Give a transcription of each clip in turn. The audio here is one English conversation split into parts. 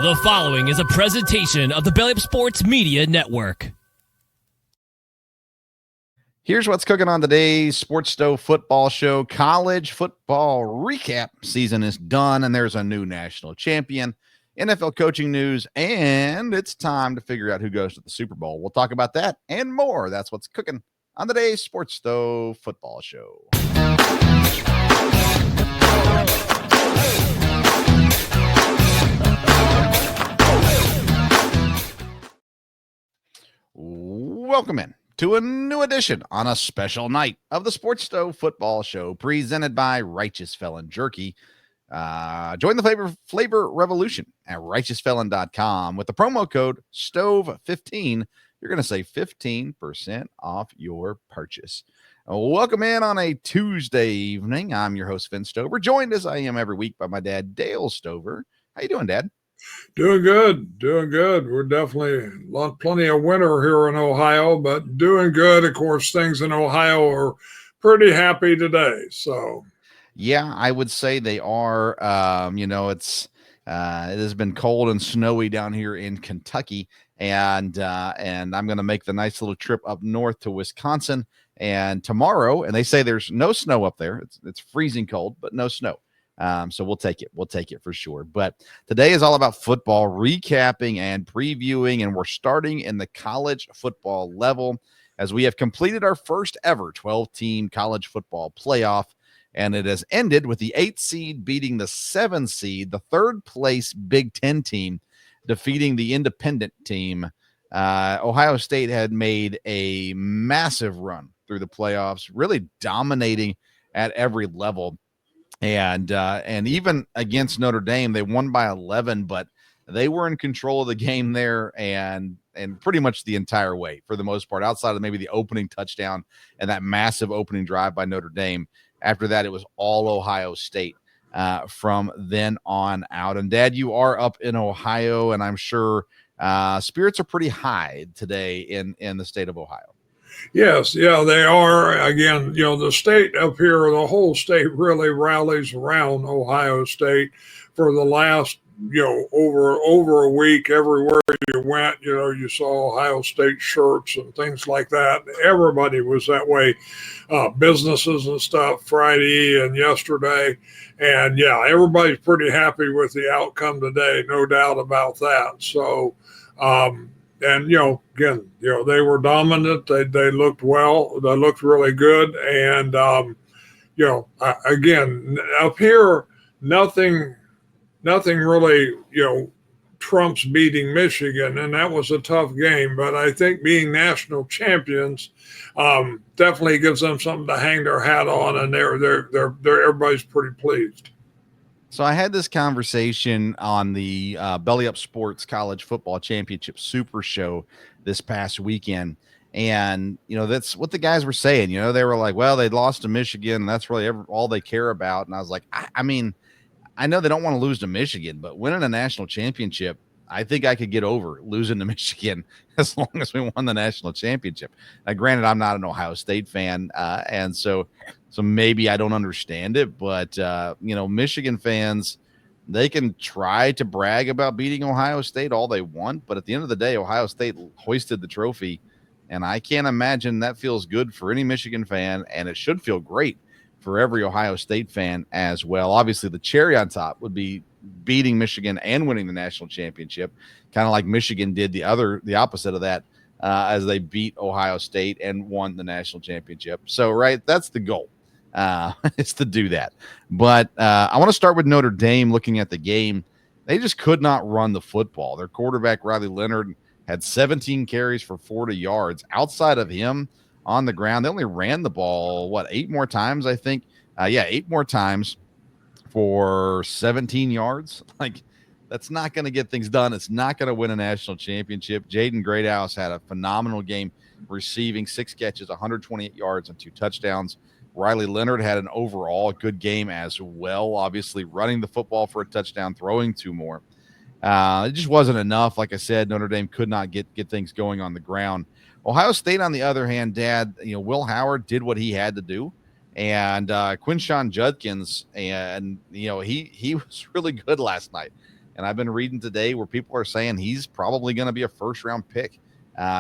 The following is a presentation of the Belly Up Sports Media Network. Here's what's cooking on today's Sports Stove Football Show. College football recap season is done, and there's a new national champion, NFL coaching news, and it's time to figure out who goes to the Super Bowl. We'll talk about that and more. That's what's cooking on today's Sports Stove Football Show. Welcome in to a new edition on a special night of the Sports Stove Football Show presented by Righteous Felon Jerky. Join the flavor revolution at righteousfelon.com with the promo code STOVE15. You're going to save 15% off your purchase. Welcome in on a Tuesday evening. I'm your host, Finn Stover, joined as I am every week by my dad, Dale Stover. How you doing, Dad? Doing good. We're definitely plenty of winter here in Ohio, but doing good. Of course, things in Ohio are pretty happy today. So, yeah, I would say they are. It has been cold and snowy down here in Kentucky, and I'm going to make the nice little trip up north to Wisconsin. And tomorrow, and they say there's no snow up there. It's freezing cold, but no snow. So we'll take it. We'll take it for sure. But today is all about football, recapping and previewing, and we're starting in the college football level as we have completed our first ever 12-team college football playoff, and it has ended with the 8 seed beating the 7 seed, the third place Big Ten team, defeating the independent team. Ohio State had made a massive run through the playoffs, really dominating at every level. And even against Notre Dame, they won by 11, but they were in control of the game there and pretty much the entire way for the most part, outside of maybe the opening touchdown and that massive opening drive by Notre Dame. After that, it was all Ohio State from then on out. And Dad, you are up in Ohio, and I'm sure spirits are pretty high today in the state of Ohio. yes, yeah, they are. Again, the state up here, the whole state really rallies around Ohio State for the last, over a week. Everywhere you went, you saw Ohio State shirts and things like that. Everybody was that way, businesses and stuff, Friday and yesterday. And, yeah, everybody's pretty happy with the outcome today, no doubt about that. So, and, again, they were dominant. They looked well. They looked really good. And, again, up here, nothing really, trumps beating Michigan. And that was a tough game. But I think being national champions definitely gives them something to hang their hat on. And they're everybody's pretty pleased. So I had this conversation on the Belly Up Sports College Football Championship Super Show this past weekend. And, that's what the guys were saying. They were like, well, they'd lost to Michigan, and that's really all they care about. And I was like, I mean, I know they don't want to lose to Michigan, but winning a national championship, I think I could get over losing to Michigan as long as we won the national championship. Now, granted, I'm not an Ohio State fan, and so maybe I don't understand it, but, Michigan fans, they can try to brag about beating Ohio State all they want, but at the end of the day, Ohio State hoisted the trophy, and I can't imagine that feels good for any Michigan fan, and it should feel great for every Ohio State fan as well. Obviously, the cherry on top would be beating Michigan and winning the national championship, kind of like Michigan did the opposite of that, as they beat Ohio State and won the national championship. So, right, that's the goal, is to do that. But I want to start with Notre Dame. Looking at the game, they just could not run the football. Their quarterback, Riley Leonard, had 17 carries for 40 yards. Outside of him on the ground, they only ran the ball, 8 more times, I think? 8 more times for 17 yards. Like, that's not going to get things done. It's not going to win a national championship. Jaden Greathouse had a phenomenal game, receiving 6 catches, 128 yards, and 2 touchdowns. Riley Leonard had an overall good game as well, obviously running the football for a touchdown, throwing 2 more. It just wasn't enough. Like I said, Notre Dame could not get things going on the ground. Ohio State, on the other hand, Dad, Will Howard did what he had to do. And Quinshon Judkins, and he was really good last night. And I've been reading today where people are saying he's probably going to be a first-round pick,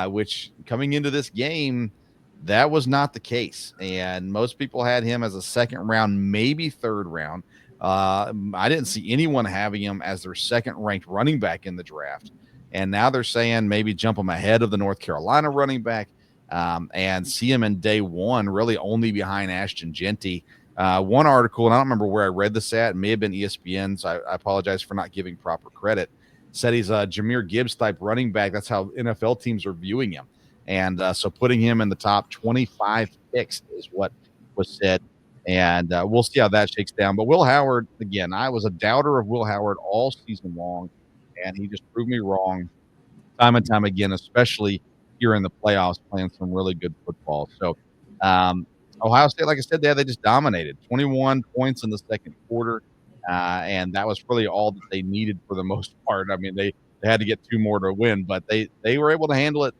which coming into this game, that was not the case. And most people had him as a second round, maybe third round. I didn't see anyone having him as their second-ranked running back in the draft. And now they're saying maybe jump him ahead of the North Carolina running back and see him in day one, really only behind Ashton Genty. One article, and I don't remember where I read this at, it may have been ESPN, so I apologize for not giving proper credit, said he's a Jahmyr Gibbs type running back. That's how NFL teams are viewing him. And so putting him in the top 25 picks is what was said. And we'll see how that shakes down. But Will Howard, again, I was a doubter of Will Howard all season long, and he just proved me wrong time and time again, especially here in the playoffs, playing some really good football. So Ohio State, like I said, they just dominated. 21 points in the second quarter, and that was really all that they needed for the most part. I mean, they had to get 2 more to win, but they were able to handle it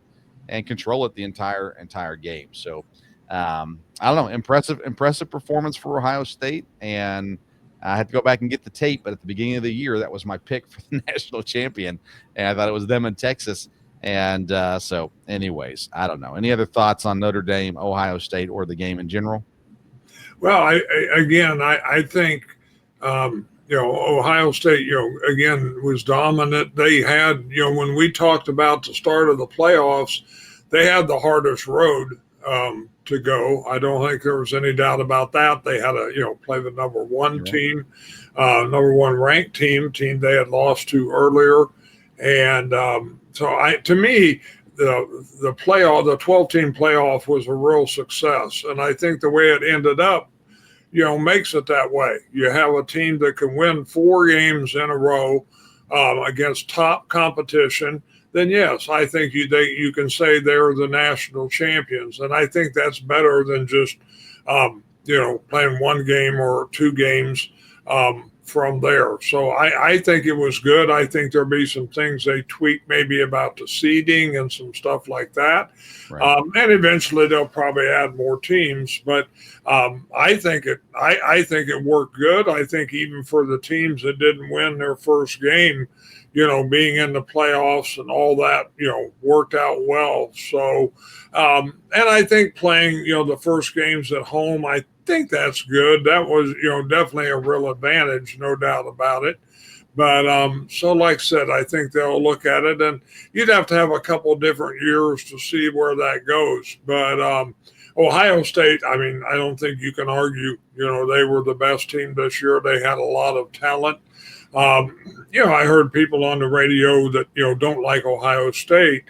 and control it the entire game. So I don't know, impressive performance for Ohio State, and I had to go back and get the tape, but at the beginning of the year, that was my pick for the national champion, and I thought it was them in Texas. And so anyways, I don't know. Any other thoughts on Notre Dame, Ohio State, or the game in general? Well, I think, Ohio State, again, was dominant. They had, when we talked about the start of the playoffs, they had the hardest road to go. I don't think there was any doubt about that. They had to, play the number one team, number one ranked team they had lost to earlier. And to me, the playoff, the 12-team playoff was a real success. And I think the way it ended up, makes it that way. You have a team that can win 4 games in a row against top competition. Then yes, I think you can say they're the national champions, and I think that's better than just playing 1 game or 2 games from there. So I think it was good. I think there'll be some things they tweak maybe about the seeding and some stuff like that, Right. and eventually they'll probably add more teams. But I think it worked good. I think even for the teams that didn't win their first game, being in the playoffs and all that, worked out well. So, and I think playing, the first games at home, I think that's good. That was, definitely a real advantage, no doubt about it. But so like I said, I think they'll look at it, and you'd have to have a couple of different years to see where that goes. But Ohio State, I mean, I don't think you can argue, they were the best team this year. They had a lot of talent. I heard people on the radio that, don't like Ohio State,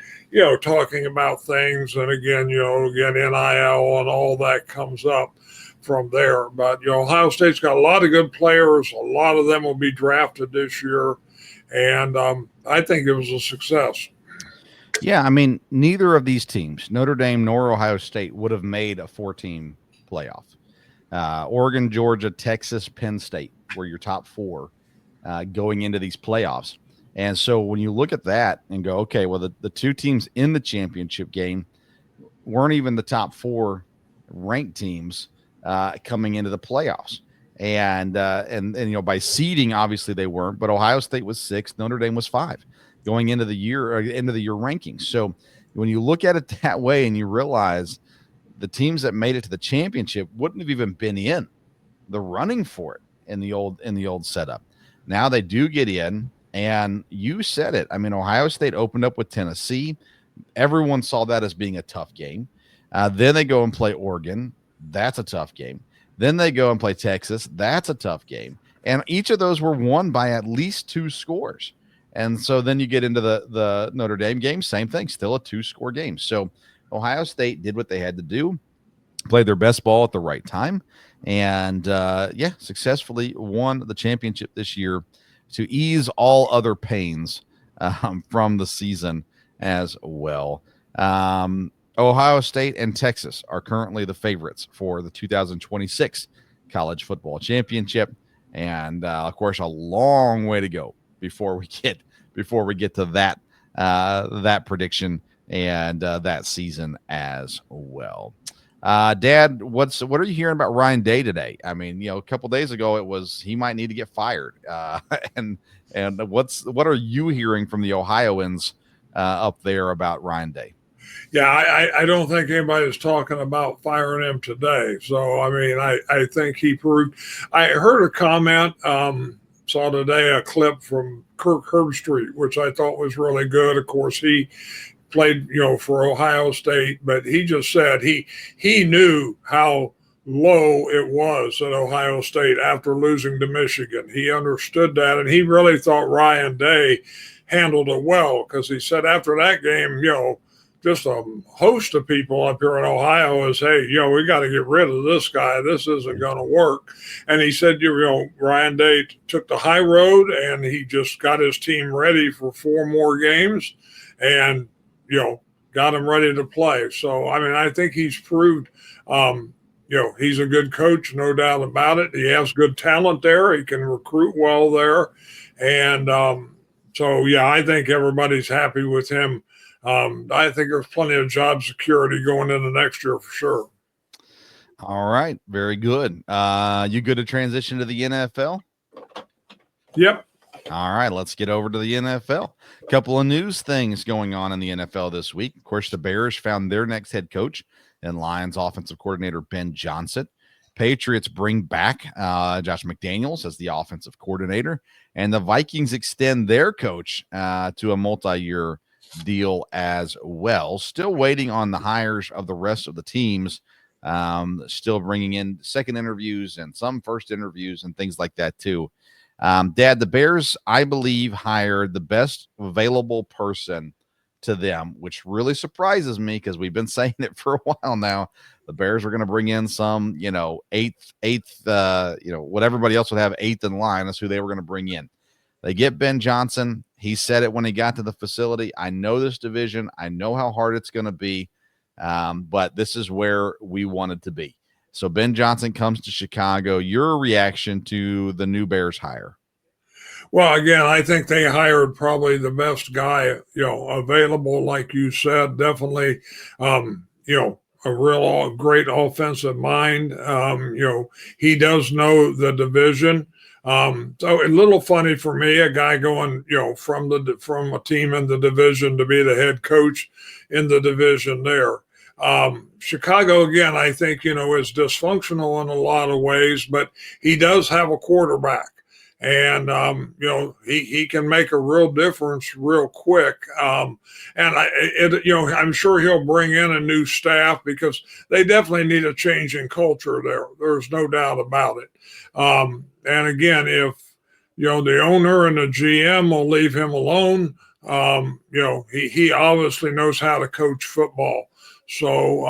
talking about things. And again, NIL and all that comes up from there. But, Ohio State's got a lot of good players. A lot of them will be drafted this year. And I think it was a success. Yeah, I mean, neither of these teams, Notre Dame nor Ohio State, would have made a 4-team playoff. Oregon, Georgia, Texas, Penn State were your top 4 going into these playoffs. And so when you look at that and go, okay, well, the 2 teams in the championship game weren't even the top 4 ranked teams coming into the playoffs. And by seeding, obviously they weren't, but Ohio State was 6, Notre Dame was 5 going into the year rankings. So when you look at it that way and you realize the teams that made it to the championship wouldn't have even been in the running for it in the old setup. Now they do get in, and you said it. I mean, Ohio State opened up with Tennessee. Everyone saw that as being a tough game. Then they go and play Oregon. That's a tough game. Then they go and play Texas. That's a tough game. And each of those were won by at least 2 scores. And so then you get into the Notre Dame game, same thing, still a 2-score game. So Ohio State did what they had to do, played their best ball at the right time, and successfully won the championship this year to ease all other pains from the season as well. Ohio State and Texas are currently the favorites for the 2026 college football championship, and of course, a long way to go before we get to that prediction and that season as well. Dad, what are you hearing about Ryan Day today? I mean, a couple days ago it was he might need to get fired. And what are you hearing from the Ohioans up there about Ryan Day? Yeah, I don't think anybody's talking about firing him today. So, I mean, I think he proved. I heard a comment, saw today a clip from Kirk Herbstreit, which I thought was really good. Of course, he played, for Ohio State, but he just said he knew how low it was at Ohio State after losing to Michigan. He understood that, and he really thought Ryan Day handled it well because he said after that game, just a host of people up here in Ohio is, hey, we got to get rid of this guy. This isn't going to work. And he said, Ryan Day took the high road and he just got his team ready for 4 more games and, got him ready to play. So, I mean, I think he's proved, he's a good coach, no doubt about it. He has good talent there. He can recruit well there. And so, yeah, I think everybody's happy with him. I think there's plenty of job security going into next year for sure. All right. Very good. You good to transition to the NFL? Yep. All right, let's get over to the NFL. A couple of news things going on in the NFL this week. Of course, the Bears found their next head coach in Lions offensive coordinator Ben Johnson. Patriots bring back Josh McDaniels as the offensive coordinator, and the Vikings extend their coach to a multi-year deal as well. Still waiting on the hires of the rest of the teams. Still bringing in second interviews and some first interviews and things like that too. Dad, the Bears, I believe, hired the best available person to them, which really surprises me because we've been saying it for a while now. The Bears are going to bring in some, eighth, what everybody else would have eighth in line. That's who they were going to bring in. They get Ben Johnson. He said it when he got to the facility. I know this division. I know how hard it's going to be, but this is where we wanted to be. So Ben Johnson comes to Chicago. Your reaction to the new Bears hire? Well, again, I think they hired probably the best guy, available, like you said. Definitely, a real great offensive mind. He does know the division. So a little funny for me, a guy going, from a team in the division to be the head coach in the division there. Chicago, again, I think, is dysfunctional in a lot of ways, but he does have a quarterback. And, he can make a real difference real quick. And I'm sure he'll bring in a new staff because they definitely need a change in culture there. There's no doubt about it. And again, if, the owner and the GM will leave him alone, he obviously knows how to coach football. So,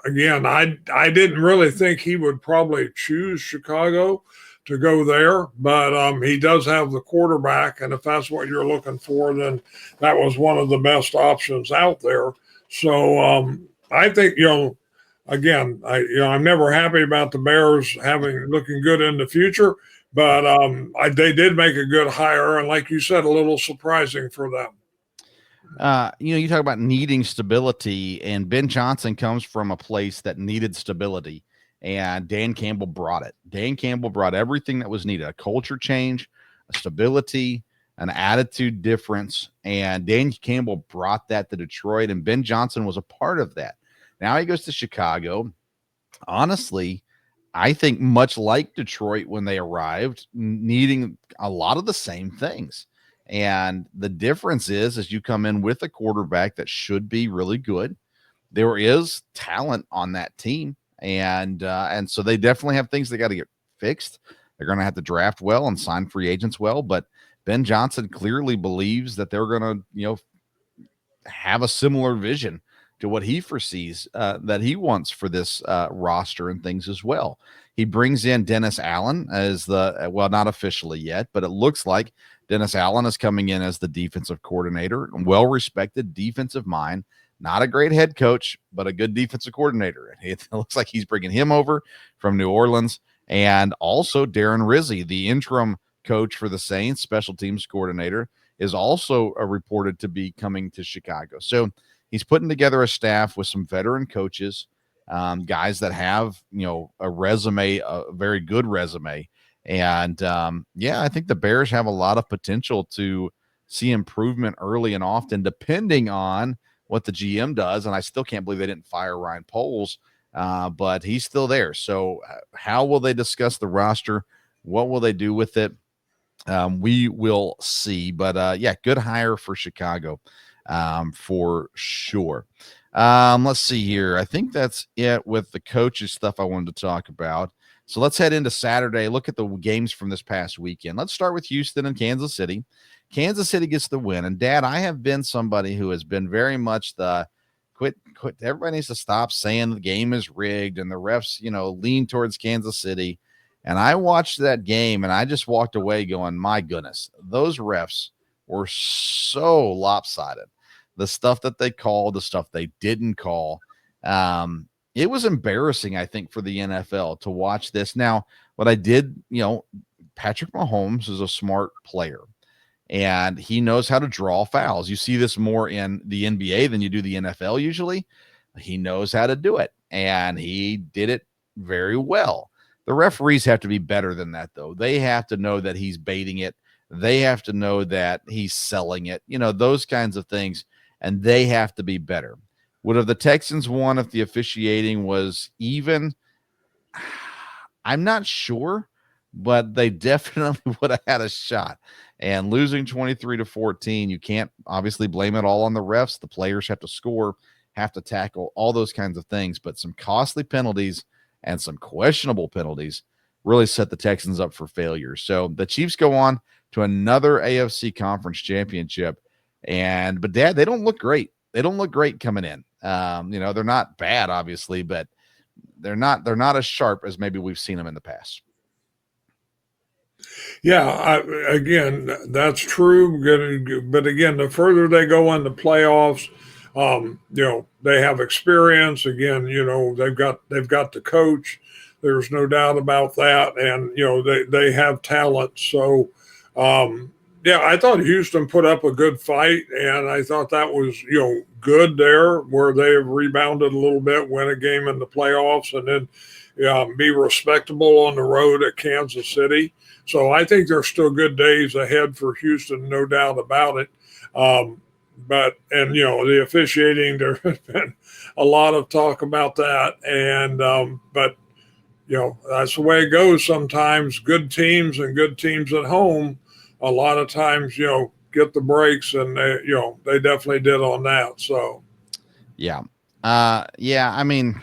again, I didn't really think he would probably choose Chicago to go there, but he does have the quarterback, and if that's what you're looking for, then that was one of the best options out there. So I think, again, I'm never happy about the Bears looking good in the future, but they did make a good hire, and like you said, a little surprising for them. You talk about needing stability, and Ben Johnson comes from a place that needed stability, and Dan Campbell brought it. Dan Campbell brought everything that was needed: a culture change, a stability, an attitude difference, and Dan Campbell brought that to Detroit, and Ben Johnson was a part of that. Now he goes to Chicago. Honestly, I think much like Detroit when they arrived, needing a lot of the same things. And the difference is you come in with a quarterback that should be really good. There is talent on that team. And so they definitely have things they got to get fixed. They're going to have to draft well and sign free agents well. But Ben Johnson clearly believes that they're going to, have a similar vision to what he foresees that he wants for this roster and things as well. He brings in Dennis Allen as not officially yet, but it looks like Dennis Allen is coming in as the defensive coordinator, well-respected defensive mind, not a great head coach, but a good defensive coordinator. It looks like he's bringing him over from New Orleans, and also Darren Rizzi, the interim coach for the Saints, special teams coordinator, is also reported to be coming to Chicago. So he's putting together a staff with some veteran coaches, guys that have, a resume, a very good resume. And I think the Bears have a lot of potential to see improvement early and often, depending on what the GM does. And I still can't believe they didn't fire Ryan Poles, but he's still there. So how will they discuss the roster? What will they do with it? We will see. But good hire for Chicago, for sure. Let's see here. I think that's it with the coaches stuff I wanted to talk about. So let's head into Saturday. Look at the games from this past weekend. Let's start with Houston and Kansas City. Kansas City gets the win. And Dad, I have been somebody who has been very much the quit. Everybody needs to stop saying the game is rigged and the refs, lean towards Kansas City. And I watched that game and I just walked away going, my goodness, those refs were so lopsided. The stuff that they called, the stuff they didn't call. It was embarrassing, I think, for the NFL to watch this. Now, what I did, Patrick Mahomes is a smart player and he knows how to draw fouls. You see this more in the NBA than you do the NFL usually. He knows how to do it and he did it very well. The referees have to be better than that, though. They have to know that he's baiting it. They have to know that he's selling it, those kinds of things, and they have to be better. Would have the Texans won if the officiating was even? I'm not sure, but they definitely would have had a shot. And losing 23-14, you can't obviously blame it all on the refs. The players have to score, have to tackle, all those kinds of things. But some costly penalties and some questionable penalties really set the Texans up for failure. So the Chiefs go on to another AFC conference championship. But Dad, they don't look great. They don't look great coming in. They're not bad, obviously, but they're not as sharp as maybe we've seen them in the past. Yeah, again, that's true. But again, the further they go in the playoffs, they have experience. Again, they've got the coach. There's no doubt about that, and they have talent. So, I thought Houston put up a good fight, and I thought that was good there, where they have rebounded a little bit, win a game in the playoffs, and then be respectable on the road at Kansas City. So I think there's still good days ahead for Houston, no doubt about it. The officiating, there has been a lot of talk about that. But that's the way it goes sometimes. Good teams and good teams at home, a lot of times, get the breaks, and they definitely did on that. So, yeah. I mean,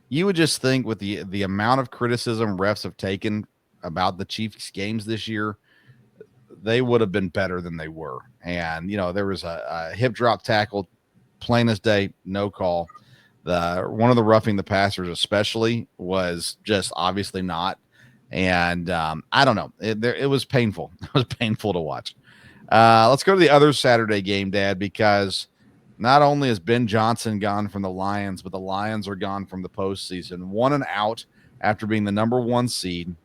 you would just think with the amount of criticism refs have taken about the Chiefs games this year, they would have been better than they were. And, there was a hip drop tackle, plain as day, no call. One of the roughing the passers especially was just obviously not. And I don't know. It was painful. It was painful to watch. Let's go to the other Saturday game, Dad, because not only has Ben Johnson gone from the Lions, but the Lions are gone from the postseason. 1-out after being the number 1 seed.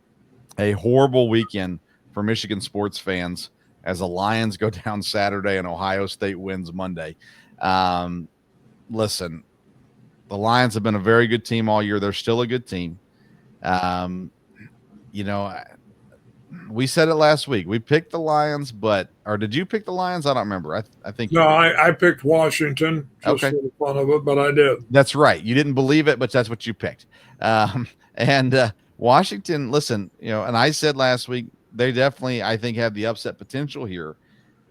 A horrible weekend for Michigan sports fans as the Lions go down Saturday and Ohio State wins Monday. Listen, the Lions have been a very good team all year. They're still a good team. We said it last week. We picked the Lions, or did you pick the Lions? I don't remember. I think no, I picked Washington just for the fun of it, but I did. That's right. You didn't believe it, but that's what you picked. Washington, listen, and I said last week, they definitely, I think, have the upset potential here.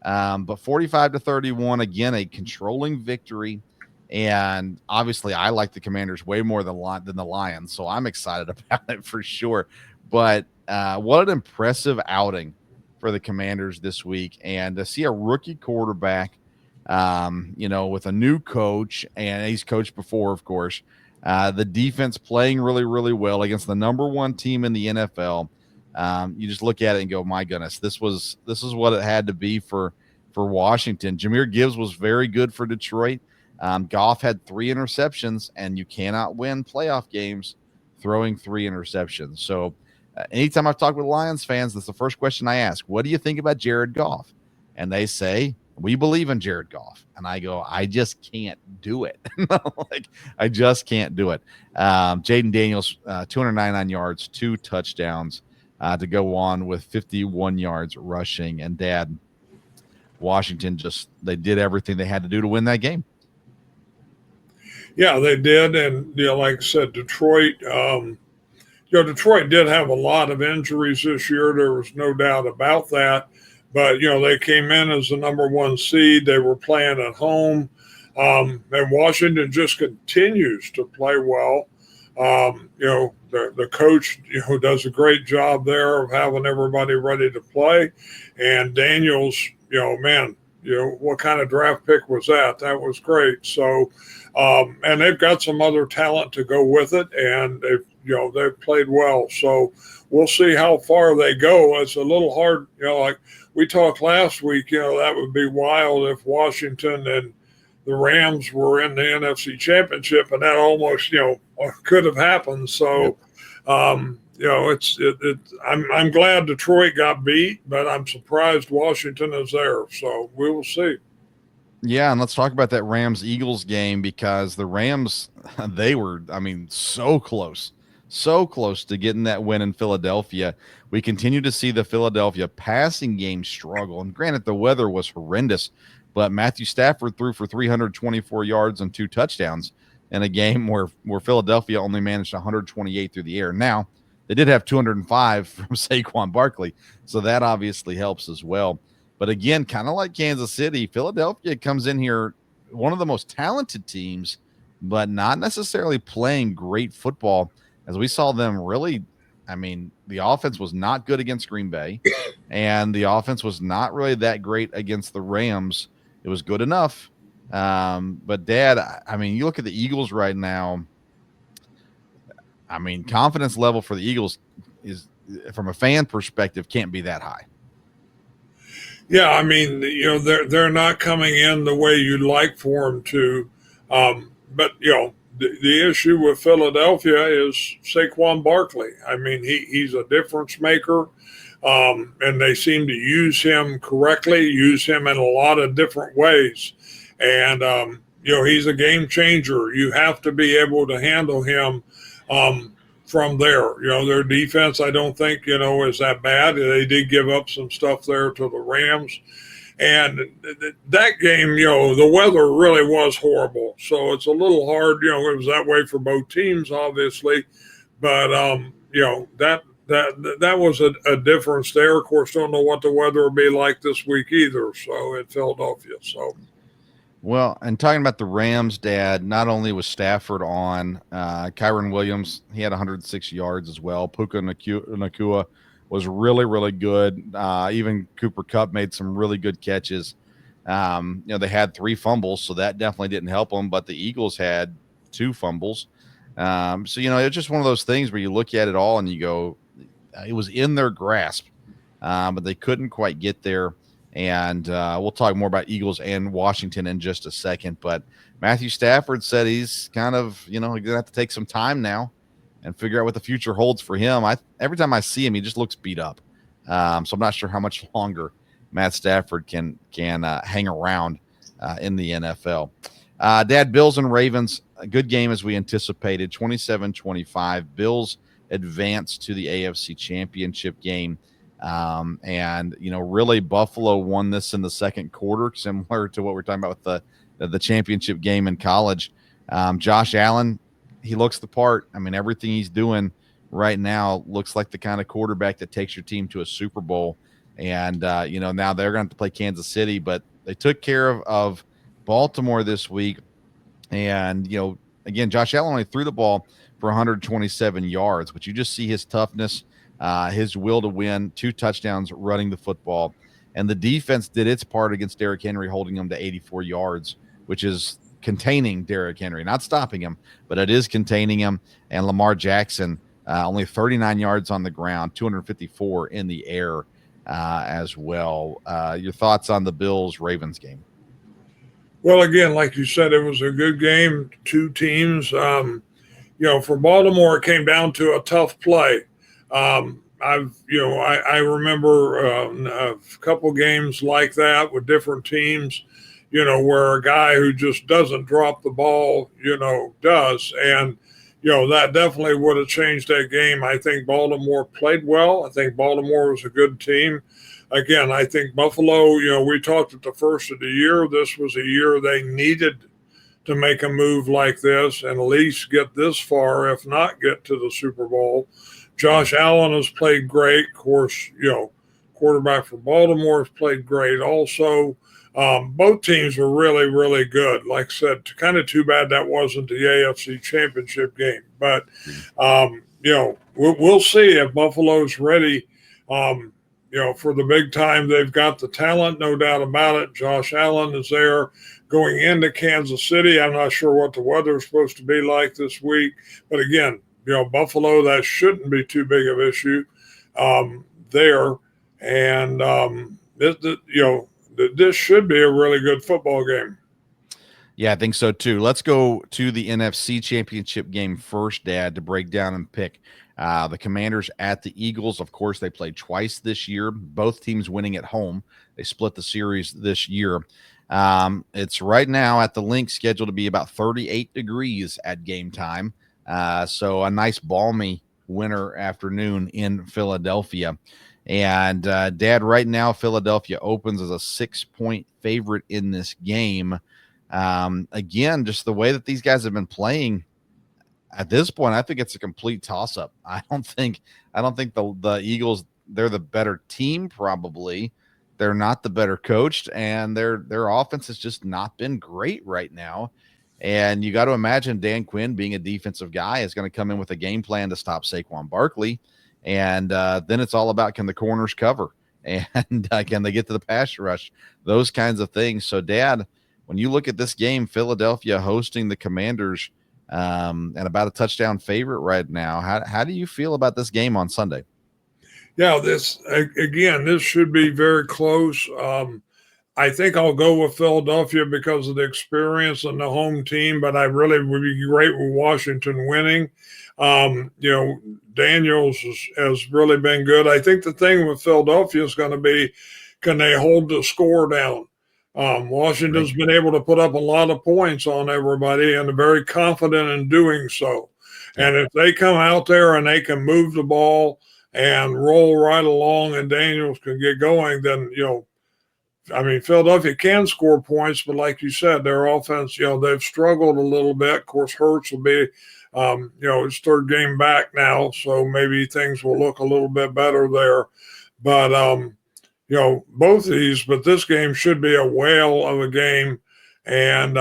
But 45-31, again, a controlling victory. And obviously I like the Commanders way more than the Lions. So I'm excited about it for sure. But what an impressive outing for the Commanders this week. And to see a rookie quarterback, with a new coach, and he's coached before, of course, the defense playing really, really well against the number 1 team in the NFL. You just look at it and go, my goodness, this is what it had to be for Washington. Jahmyr Gibbs was very good for Detroit. Goff had 3 interceptions, and you cannot win playoff games throwing 3 interceptions. So anytime I've talked with Lions fans, that's the first question I ask. What do you think about Jared Goff? And they say we believe in Jared Goff. And I go, I just can't do it. Like, I just can't do it. Jaden Daniels, 299 yards, 2 touchdowns to go on with 51 yards rushing. And Dad, Washington they did everything they had to do to win that game. Yeah, they did. And, like I said, Detroit, Detroit did have a lot of injuries this year. There was no doubt about that. But, they came in as the number 1 seed. They were playing at home. And Washington just continues to play well. The coach, does a great job there of having everybody ready to play. And Daniels, man, what kind of draft pick was that? That was great. So, and they've got some other talent to go with it, and they've played well. So we'll see how far they go. It's a little hard, like we talked last week, that would be wild if Washington and the Rams were in the NFC Championship, and that almost, could have happened. So, I'm glad Detroit got beat, but I'm surprised Washington is there. So we will see. Yeah, and let's talk about that Rams-Eagles game, because the Rams, they were, so close to getting that win in Philadelphia. We continue to see the Philadelphia passing game struggle, and granted, the weather was horrendous, but Matthew Stafford threw for 324 yards and 2 touchdowns in a game where Philadelphia only managed 128 through the air. Now, they did have 205 from Saquon Barkley, so that obviously helps as well. But again, kind of like Kansas City, Philadelphia comes in here, one of the most talented teams, but not necessarily playing great football, as we saw them really. The offense was not good against Green Bay, and the offense was not really that great against the Rams. It was good enough. But Dad, you look at the Eagles right now. Confidence level for the Eagles is, from a fan perspective, can't be that high. Yeah, they're not coming in the way you'd like for them to. But, the issue with Philadelphia is Saquon Barkley. He's a difference maker, and they seem to use him correctly, use him in a lot of different ways. And, he's a game changer. You have to be able to handle him from there. Their defense, I don't think, is that bad. They did give up some stuff there to the Rams. And that game, the weather really was horrible. So it's a little hard, it was that way for both teams, obviously. But, that was a difference there. Of course, don't know what the weather will be like this week either. So in Philadelphia. So. Well, and talking about the Rams, Dad, not only was Stafford on, Kyron Williams, he had 106 yards as well. Puka Nacua was really, really good. Even Cooper Kupp made some really good catches. They had 3 fumbles, so that definitely didn't help them, but the Eagles had 2 fumbles. It's just one of those things where you look at it all and you go, it was in their grasp, but they couldn't quite get there. And we'll talk more about Eagles and Washington in just a second. But Matthew Stafford said he's kind of, going to have to take some time now and figure out what the future holds for him. Every time I see him, he just looks beat up. So I'm not sure how much longer Matt Stafford can hang around in the NFL. Dad, Bills and Ravens, a good game as we anticipated, 27-25. Bills advance to the AFC Championship game. Really Buffalo won this in the second quarter, similar to what we're talking about with the championship game in college. Josh Allen, he looks the part. Everything he's doing right now looks like the kind of quarterback that takes your team to a Super Bowl. And, now they're going to have to play Kansas City, but they took care of Baltimore this week. And, again, Josh Allen only threw the ball for 127 yards, but you just see his toughness, his will to win, 2 touchdowns running the football. And the defense did its part against Derrick Henry, holding him to 84 yards, which is containing Derrick Henry, not stopping him, but it is containing him. And Lamar Jackson, only 39 yards on the ground, 254 in the air as well. Your thoughts on the Bills-Ravens game? Well, again, like you said, it was a good game, 2 teams. For Baltimore, it came down to a tough play. I remember a couple games like that with different teams, where a guy who just doesn't drop the ball, does. And, that definitely would have changed that game. I think Baltimore played well. I think Baltimore was a good team. Again, I think Buffalo, we talked at the first of the year. This was a year they needed to make a move like this and at least get this far, if not get to the Super Bowl. Josh Allen has played great. Of course, quarterback for Baltimore has played great also. Both teams were really, really good. Like I said, kind of too bad that wasn't the AFC Championship game. But, we'll see if Buffalo's ready, for the big time. They've got the talent, no doubt about it. Josh Allen is there going into Kansas City. I'm not sure what the weather is supposed to be like this week. But again, Buffalo, that shouldn't be too big of an issue there. And, this should be a really good football game. Yeah, I think so too. Let's go to the NFC Championship game first, Dad, to break down and pick the Commanders at the Eagles. Of course, they played twice this year, both teams winning at home. They split the series this year. It's right now at the link scheduled to be about 38 degrees at game time. So a nice balmy winter afternoon in Philadelphia. And Dad, right now, Philadelphia opens as a 6-point favorite in this game. Again, just the way that these guys have been playing at this point, I think it's a complete toss-up. I don't think the Eagles, they're the better team, probably. They're not the better coached, and their offense has just not been great right now. And you got to imagine Dan Quinn, being a defensive guy, is going to come in with a game plan to stop Saquon Barkley. And then it's all about, can the corners cover? And can they get to the pass rush? Those kinds of things. So, Dad, when you look at this game, Philadelphia hosting the Commanders, and about a touchdown favorite right now, how do you feel about this game on Sunday? Yeah, this should be very close. I think I'll go with Philadelphia because of the experience and the home team, but I really would be great with Washington winning. Daniels has really been good. I think the thing with Philadelphia is going to be, can they hold the score down? Washington's been able to put up a lot of points on everybody, and they're very confident in doing so. And if they come out there and they can move the ball and roll right along and Daniels can get going, then, Philadelphia can score points, but like you said, their offense, they've struggled a little bit. Of course, Hurts will be, his third game back now, so maybe things will look a little bit better there. But, both of these, but this game should be a whale of a game. And,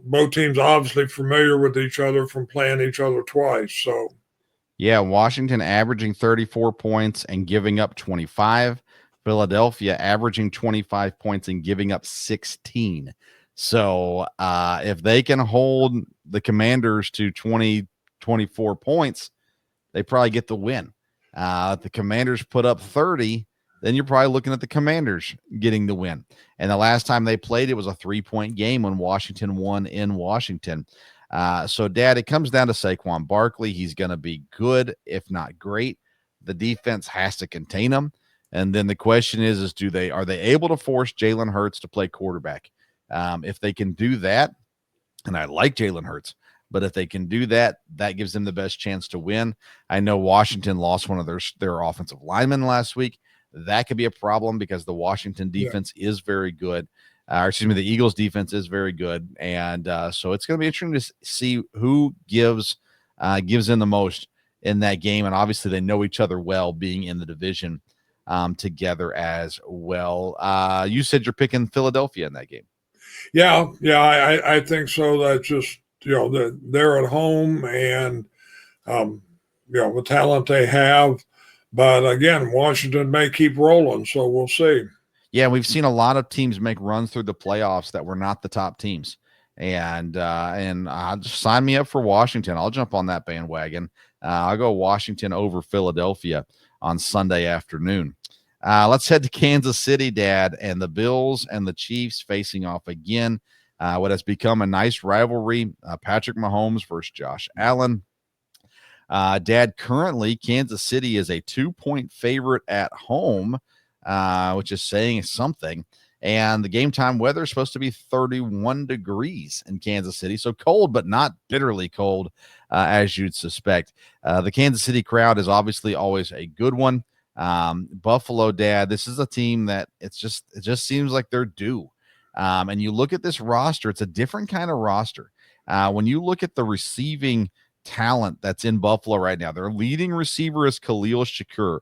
both teams obviously familiar with each other from playing each other twice. So, yeah, Washington averaging 34 points and giving up 25. Philadelphia averaging 25 points and giving up 16. So if they can hold the Commanders to 24 points, they probably get the win. If the Commanders put up 30, then you're probably looking at the Commanders getting the win. And the last time they played, it was a 3-point game when Washington won in Washington. So, Dad, it comes down to Saquon Barkley. He's going to be good, if not great. The defense has to contain him. And then the question is are they able to force Jalen Hurts to play quarterback? If they can do that, and I like Jalen Hurts, but if they can do that, that gives them the best chance to win. I know Washington lost one of their offensive linemen last week. That could be a problem because the Washington defense is very good. The Eagles defense is very good. And so it's going to be interesting to see who gives in the most in that game. And obviously they know each other well, being in the division together as well. You said you're picking Philadelphia in that game. Yeah, I think so. That just, they're at home and, the talent they have. But again, Washington may keep rolling, so we'll see. Yeah, we've seen a lot of teams make runs through the playoffs that were not the top teams. And just sign me up for Washington. I'll jump on that bandwagon. I'll go Washington over Philadelphia on Sunday afternoon. Let's head to Kansas City, Dad, and the Bills and the Chiefs facing off again. What has become a nice rivalry, Patrick Mahomes versus Josh Allen. Dad, currently Kansas City is a 2-point favorite at home, which is saying something. And the game time weather is supposed to be 31 degrees in Kansas City. So cold, but not bitterly cold, as you'd suspect. The Kansas City crowd is obviously always a good one. Buffalo, Dad, this is a team that it just seems like they're due. And you look at this roster, it's a different kind of roster. When you look at the receiving talent that's in Buffalo right now, their leading receiver is Khalil Shakur.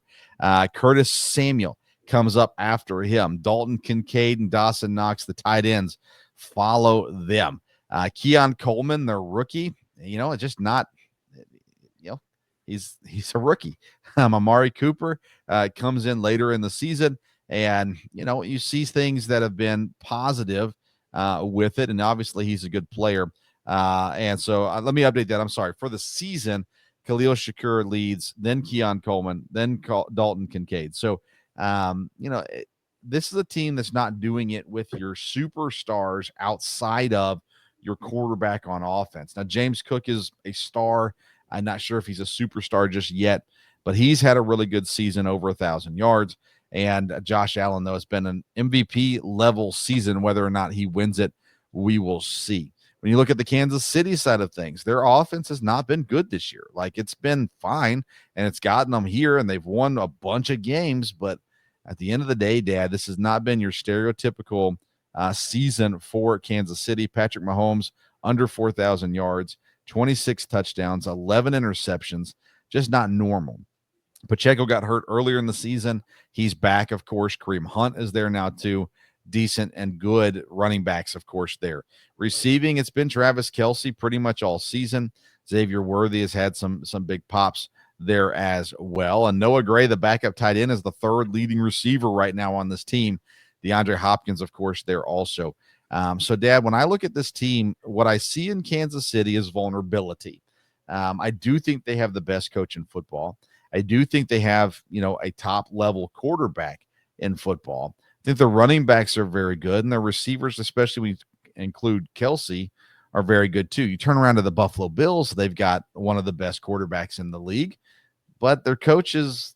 Curtis Samuel comes up after him. Dalton Kincaid and Dawson Knox, the tight ends, follow them. Keon Coleman, their rookie, it's just not, he's a rookie. Amari Cooper comes in later in the season, and you see things that have been positive with it, and obviously he's a good player. And so let me update that. I'm sorry. For the season, Khalil Shakur leads, then Keon Coleman, then Dalton Kincaid. So, this is a team that's not doing it with your superstars outside of your quarterback on offense. Now, James Cook is a star. I'm not sure if he's a superstar just yet, but he's had a really good season, over 1,000 yards. And Josh Allen, though, has been an MVP level season. Whether or not he wins it, we will see. When you look at the Kansas City side of things, their offense has not been good this year. Like, it's been fine, and it's gotten them here, and they've won a bunch of games. But at the end of the day, Dad, this has not been your stereotypical season for Kansas City. Patrick Mahomes, under 4,000 yards, 26 touchdowns, 11 interceptions, just not normal. Pacheco got hurt earlier in the season. He's back, of course. Kareem Hunt is there now, too. Decent and good running backs, of course, there. Receiving, it's been Travis Kelce pretty much all season. Xavier Worthy has had some big pops there as well. And Noah Gray, the backup tight end, is the third leading receiver right now on this team. DeAndre Hopkins, of course, there also. So, Dad, when I look at this team, what I see in Kansas City is vulnerability. I do think they have the best coach in football. I do think they have, a top-level quarterback in football. I think the running backs are very good, and their receivers, especially when you include Kelce, are very good too. You turn around to the Buffalo Bills, they've got one of the best quarterbacks in the league, but their coach is,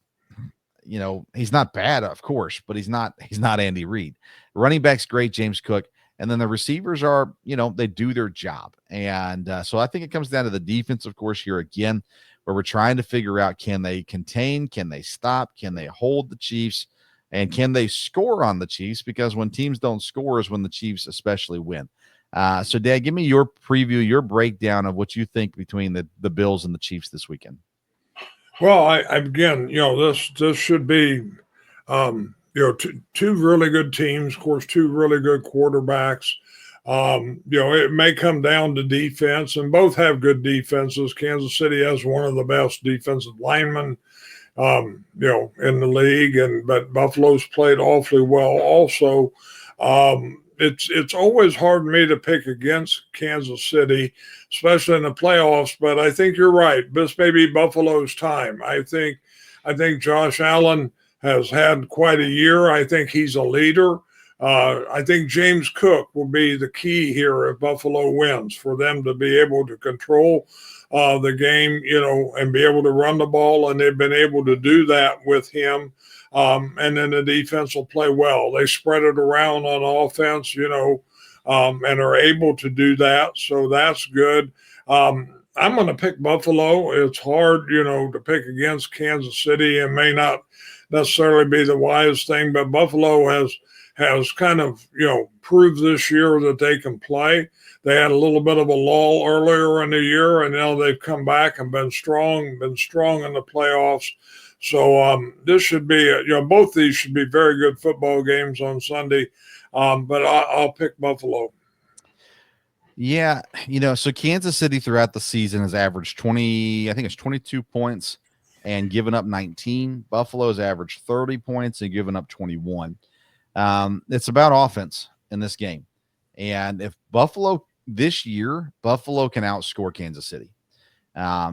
he's not bad, of course, but he's not Andy Reid. Running back's great, James Cook, and then the receivers are, they do their job. And so I think it comes down to the defense, of course, here again, where we're trying to figure out, can they contain, can they stop, can they hold the Chiefs, and can they score on the Chiefs? Because when teams don't score is when the Chiefs especially win. So, Dad, give me your preview, your breakdown of what you think between the Bills and the Chiefs this weekend. Well, again, this should be, two really good teams, of course, two really good quarterbacks. It may come down to defense, and both have good defenses. Kansas City has one of the best defensive linemen, in the league, but Buffalo's played awfully well also. It's always hard for me to pick against Kansas City, especially in the playoffs, but I think you're right. This may be Buffalo's time. I think Josh Allen has had quite a year. I think he's a leader. I think James Cook will be the key here if Buffalo wins, for them to be able to control the game, and be able to run the ball, and they've been able to do that with him. And then the defense will play well. They spread it around on offense, and are able to do that. So that's good. I'm going to pick Buffalo. It's hard, to pick against Kansas City, and may not necessarily be the wise thing, but Buffalo has kind of, proved this year that they can play. They had a little bit of a lull earlier in the year, and now they've come back and been strong in the playoffs. So this should be, both these should be very good football games on Sunday. But I'll pick Buffalo. Yeah, so Kansas City throughout the season has averaged 22 points and given up 19. Buffalo's averaged 30 points and given up 21. It's about offense in this game. And if Buffalo can outscore Kansas City.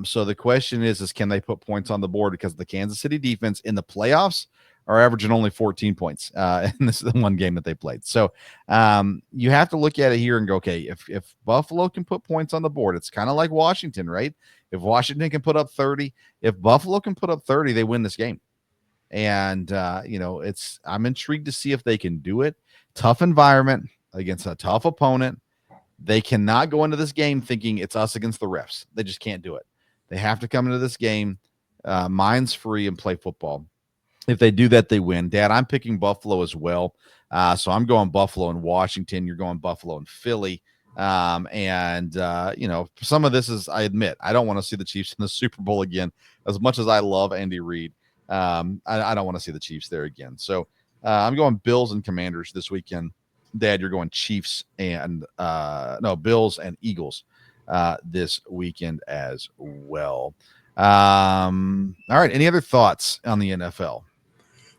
So the question is can they put points on the board? Because the Kansas City defense in the playoffs are averaging only 14 points in this one game that they played. So you have to look at it here and go, okay, if Buffalo can put points on the board, it's kind of like Washington, right? If Washington can put up 30, if Buffalo can put up 30, they win this game. And I'm intrigued to see if they can do it. Tough environment against a tough opponent. They cannot go into this game thinking it's us against the refs. They just can't do it. They have to come into this game minds free and play football. If they do that, they win. Dad, I'm picking Buffalo as well. So I'm going Buffalo and Washington. You're going Buffalo and Philly. Some of this is, I admit, I don't want to see the Chiefs in the Super Bowl again. As much as I love Andy Reid, I don't want to see the Chiefs there again. So I'm going Bills and Commanders this weekend. Dad, you're going Chiefs and Bills and Eagles this weekend as well. All right. Any other thoughts on the NFL?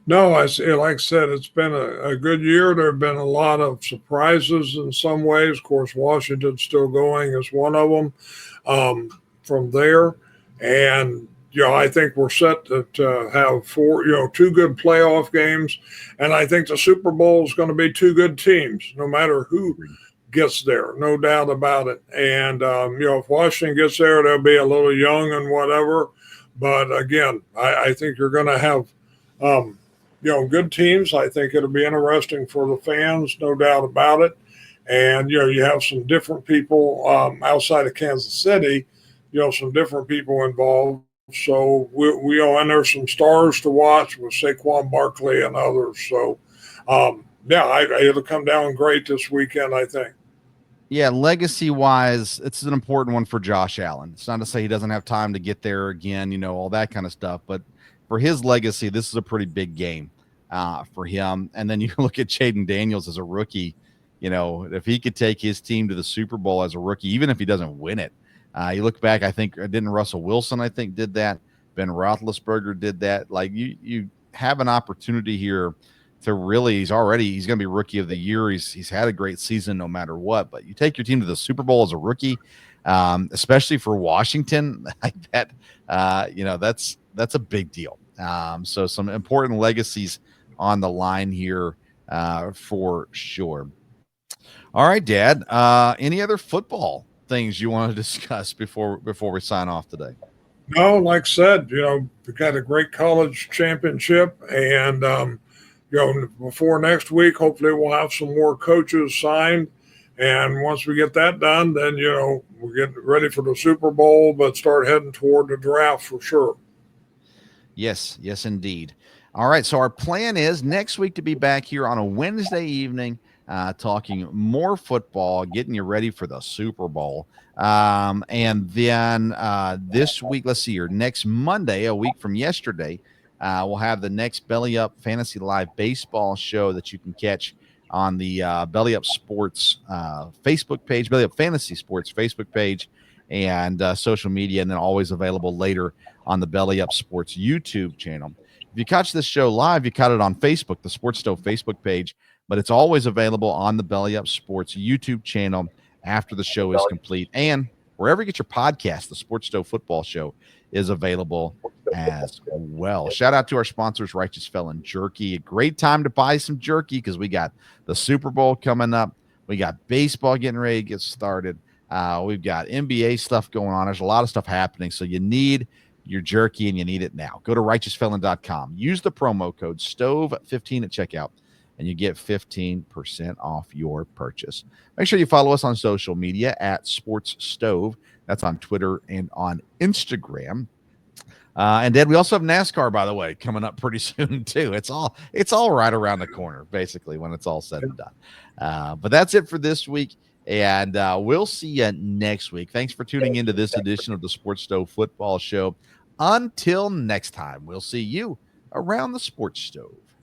No, like I said, it's been a good year. There have been a lot of surprises in some ways. Of course, Washington's still going as one of them from there. And, I think we're set to have two good playoff games. And I think the Super Bowl is going to be two good teams, no matter who gets there, no doubt about it. And, if Washington gets there, they'll be a little young and whatever. But, again, I think you're going to have good teams. I think it'll be interesting for the fans, no doubt about it. And, you have some different people outside of Kansas City, some different people involved. So, and there's some stars to watch with Saquon Barkley and others. So, it'll come down great this weekend, I think. Yeah, legacy-wise, it's an important one for Josh Allen. It's not to say he doesn't have time to get there again, all that kind of stuff. But for his legacy, this is a pretty big game for him. And then you look at Jaden Daniels as a rookie. If he could take his team to the Super Bowl as a rookie, even if he doesn't win it, you look back, I think, didn't Russell Wilson, I think, did that. Ben Roethlisberger did that. Like, you have an opportunity here to really, he's going to be rookie of the year. He's had a great season no matter what, but you take your team to the Super Bowl as a rookie, especially for Washington, like that, that's a big deal. So some important legacies on the line here for sure. All right, Dad, any other football things you want to discuss before we sign off today? No, like I said, we got a great college championship, and before next week, hopefully we'll have some more coaches signed. And once we get that done, then, we'll get ready for the Super Bowl, but start heading toward the draft for sure. Yes, indeed. All right. So our plan is next week to be back here on a Wednesday evening, talking more football, getting you ready for the Super Bowl. And then this week, let's see here, next Monday, a week from yesterday, we'll have the next Belly Up Fantasy Live baseball show that you can catch on the Belly Up Sports Facebook page, Belly Up Fantasy Sports Facebook page, and social media, and then always available later on the Belly Up Sports YouTube channel. If you catch this show live, you caught it on Facebook, the Sports Stove Facebook page, but it's always available on the Belly Up Sports YouTube channel after the show is complete. And wherever you get your podcast, the Sports Stove Football Show is available as well. Shout out to our sponsors, Righteous Felon Jerky. A great time to buy some jerky because we got the Super Bowl coming up. We got baseball getting ready to get started. We've got NBA stuff going on. There's a lot of stuff happening. So you need your jerky, and you need it now. Go to righteousfelon.com. Use the promo code STOVE15 at checkout, and you get 15% off your purchase. Make sure you follow us on social media at Sports Stove. That's on Twitter and on Instagram. And Dad, we also have NASCAR, by the way, coming up pretty soon too. It's all right around the corner, basically, when it's all said and done. But that's it for this week, and we'll see you next week. Thanks for tuning into this edition of the Sports Stove Football Show. Until next time, we'll see you around the Sports Stove.